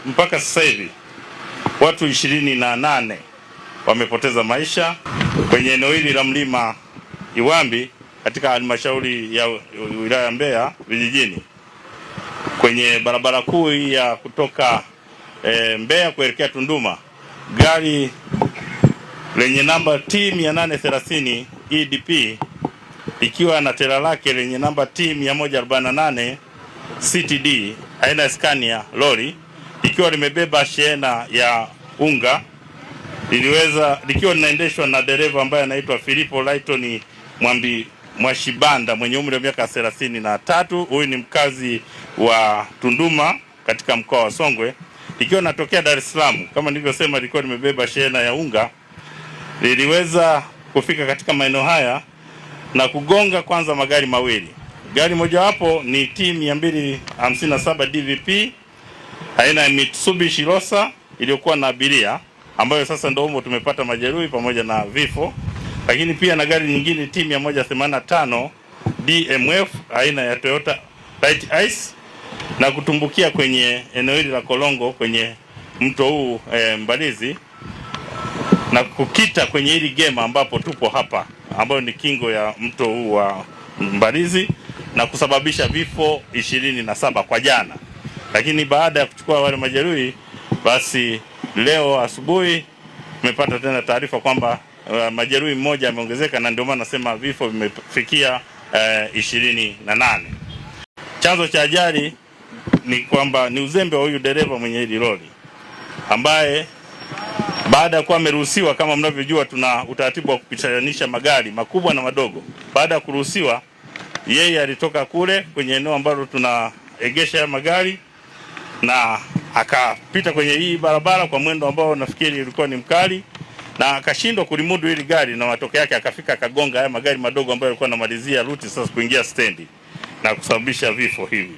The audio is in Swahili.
Mpaka sasa hivi watu 28 wamepoteza maisha kwenye eneo hili la mlima Iwambi katika halmashauri ya wilaya ya Mbeya vijijini, kwenye barabara kuu ya kutoka Mbeya kuelekea Tunduma. Gari lenye namba T 830 EDP ikiwa na tela lake lenye namba T 148 CTD aina ya Scania lori ikiwa limebeba shehena ya unga likiwa linaendeshwa na dereva ambaye anaitwa Filipo Lighton Mwashibanda mwenye umri wa miaka 33. Huyu ni mkazi wa Tunduma katika mkoa wa Songwe, ikiwa natokea Dar es Salaam. Kama nilivyosema, ilikuwa limebeba shehena ya unga. Liliweza kufika katika maeneo haya na kugonga kwanza magari mawili. Gari mojawapo ni T 257 DVP aina ya Mitsubishi Rosa iliyokuwa na abiria, ambayo sasa ndio humo tumepata majeruhi pamoja na vifo. Lakini pia na gari nyingine T 185 DMF aina ya Toyota Light Ice na kutumbukia kwenye eneo hili la Kolongo kwenye mto huu Mbalizi na kukita kwenye hili gema ambapo tupo hapa, ambayo ni kingo ya mto huu wa Mbalizi na kusababisha vifo 27 kwa jana. Lakini baada ya kuchukua wale majeruhi, basi leo asubuhi tumepata tena taarifa kwamba majeruhi mmoja ameongezeka, na ndio maana nasema vifo vimefikia 28. Chanzo cha ajali ni kwamba ni uzembe wa huyu dereva mwenye hili lori, ambaye baada ya kuwa ameruhusiwa, kama mnavyojua tuna utaratibu wa kupitanisha magari makubwa na madogo. Baada ya kuruhusiwa, yeye alitoka kule kwenye eneo ambalo tunaegesha magari na akapita kwenye hii barabara kwa mwendo ambao nafikiri ulikuwa ni mkali, na akashindwa kulimudu hili gari, na matokeo yake akafika akagonga haya magari madogo ambayo yalikuwa yanamalizia ruti sasa kuingia stendi na kusababisha vifo hivi.